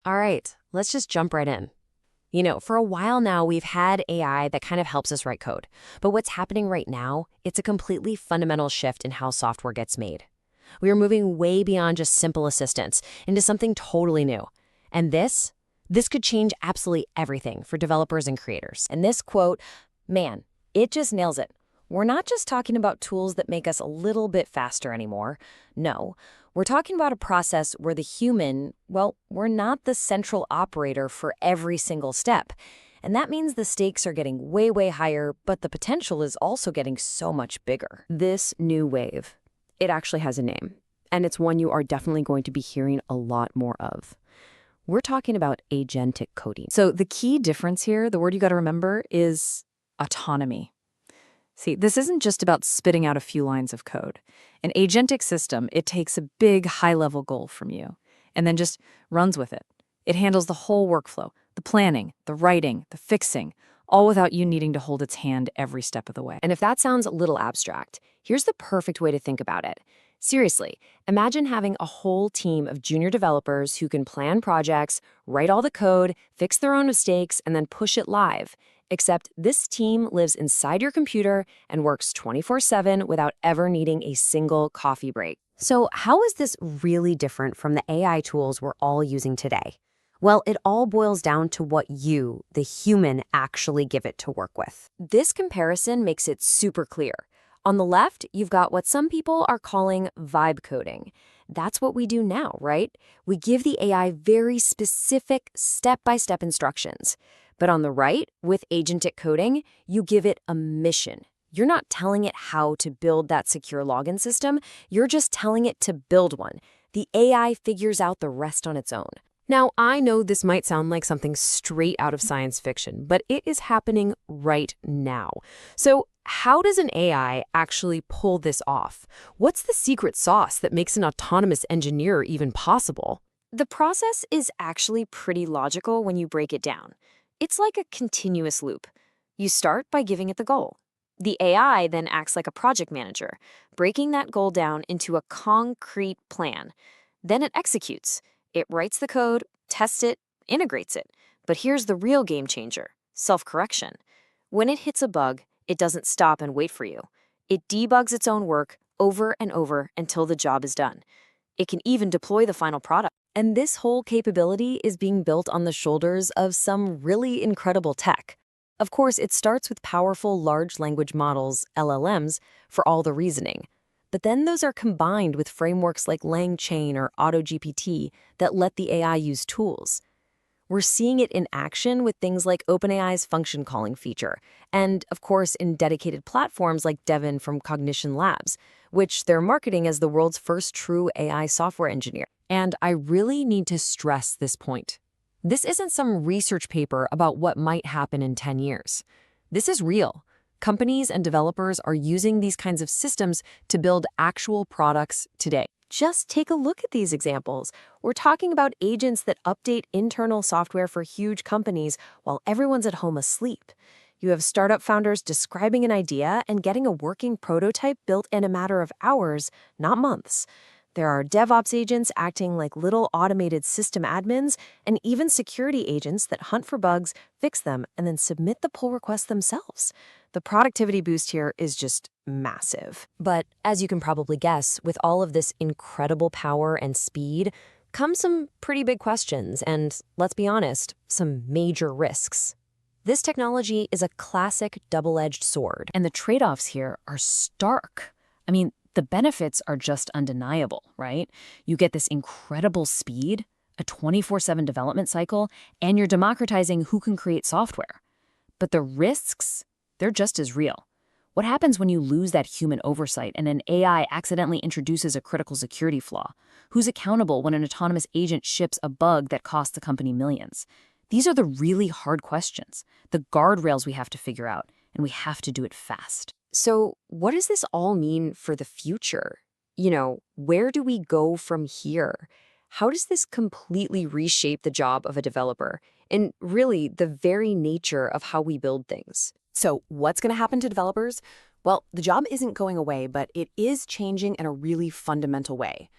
All right, let's just jump right in. For a while now, we've had AI that kind of helps us write code. But what's happening right now, it's a completely fundamental shift in how software gets made. We are moving way beyond just simple assistance into something totally new. And this could change absolutely everything for developers and creators. And this quote, man, it just nails it. We're not just talking about tools that make us a little bit faster anymore. No, we're talking about a process where the human, well, we're not the central operator for every single step. And that means the stakes are getting way, way higher, but the potential is also getting so much bigger. This new wave, it actually has a name, and it's one you are definitely going to be hearing a lot more of. We're talking about agentic coding. So the key difference here, the word you got to remember, is autonomy. See, this isn't just about spitting out a few lines of code. An agentic system, it takes a big high-level goal from you and then just runs with it. It handles the whole workflow, the planning, the writing, the fixing, all without you needing to hold its hand every step of the way. And if that sounds a little abstract, here's the perfect way to think about it. Seriously, imagine having a whole team of junior developers who can plan projects, write all the code, fix their own mistakes, and then push it live. Except this team lives inside your computer and works 24/7 without ever needing a single coffee break. So how is this really different from the AI tools we're all using today? Well, it all boils down to what you, the human, actually give it to work with. This comparison makes it super clear. On the left, you've got what some people are calling vibe coding. That's what we do now, right? We give the AI very specific step-by-step instructions. But on the right, with agentic coding, you give it a mission. You're not telling it how to build that secure login system. You're just telling it to build one. The AI figures out the rest on its own. Now, I know this might sound like something straight out of science fiction, but it is happening right now. So how does an AI actually pull this off? What's the secret sauce that makes an autonomous engineer even possible? The process is actually pretty logical when you break it down. It's like a continuous loop. You start by giving it the goal. The AI then acts like a project manager, breaking that goal down into a concrete plan. Then it executes. It writes the code, tests it, integrates it. But here's the real game changer: self-correction. When it hits a bug, it doesn't stop and wait for you. It debugs its own work over and over until the job is done. It can even deploy the final product. And this whole capability is being built on the shoulders of some really incredible tech. Of course, it starts with powerful large language models, LLMs, for all the reasoning. But then those are combined with frameworks like LangChain or AutoGPT that let the AI use tools. We're seeing it in action with things like OpenAI's function calling feature, and of course in dedicated platforms like Devin from Cognition Labs, which they're marketing as the world's first true AI software engineer. And I really need to stress this point. This isn't some research paper about what might happen in 10 years. This is real. Companies and developers are using these kinds of systems to build actual products today. Just take a look at these examples. We're talking about agents that update internal software for huge companies while everyone's at home asleep. You have startup founders describing an idea and getting a working prototype built in a matter of hours, not months. There are DevOps agents acting like little automated system admins, and even security agents that hunt for bugs, fix them, and then submit the pull request themselves. The productivity boost here is just massive. But as you can probably guess, with all of this incredible power and speed come some pretty big questions and, let's be honest, some major risks. This technology is a classic double-edged sword, And the trade-offs here are stark. I mean, the benefits are just undeniable, right? You get this incredible speed, a 24/7 development cycle, and you're democratizing who can create software. But the risks, they're just as real. What happens when you lose that human oversight and an AI accidentally introduces a critical security flaw? Who's accountable when an autonomous agent ships a bug that costs the company millions? These are the really hard questions, the guardrails we have to figure out, and we have to do it fast. So what does this all mean for the future? Where do we go from here? How does this completely reshape the job of a developer and really the very nature of how we build things? So what's going to happen to developers? Well, the job isn't going away, but it is changing in a really fundamental way.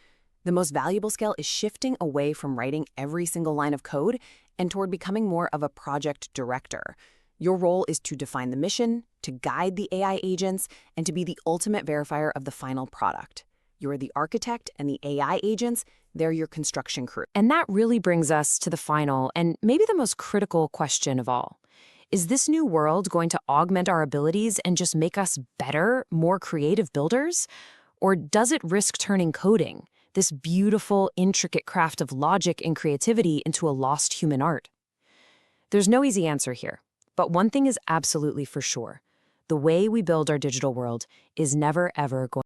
The most valuable skill is shifting away from writing every single line of code and toward becoming more of a project director. Your role is to define the mission, to guide the AI agents, and to be the ultimate verifier of the final product. You're the architect, and the AI agents, they're your construction crew. And that really brings us to the final and maybe the most critical question of all. Is this new world going to augment our abilities and just make us better, more creative builders? Or does it risk turning coding, this beautiful, intricate craft of logic and creativity, into a lost human art? There's no easy answer here, but one thing is absolutely for sure. The way we build our digital world is never, ever going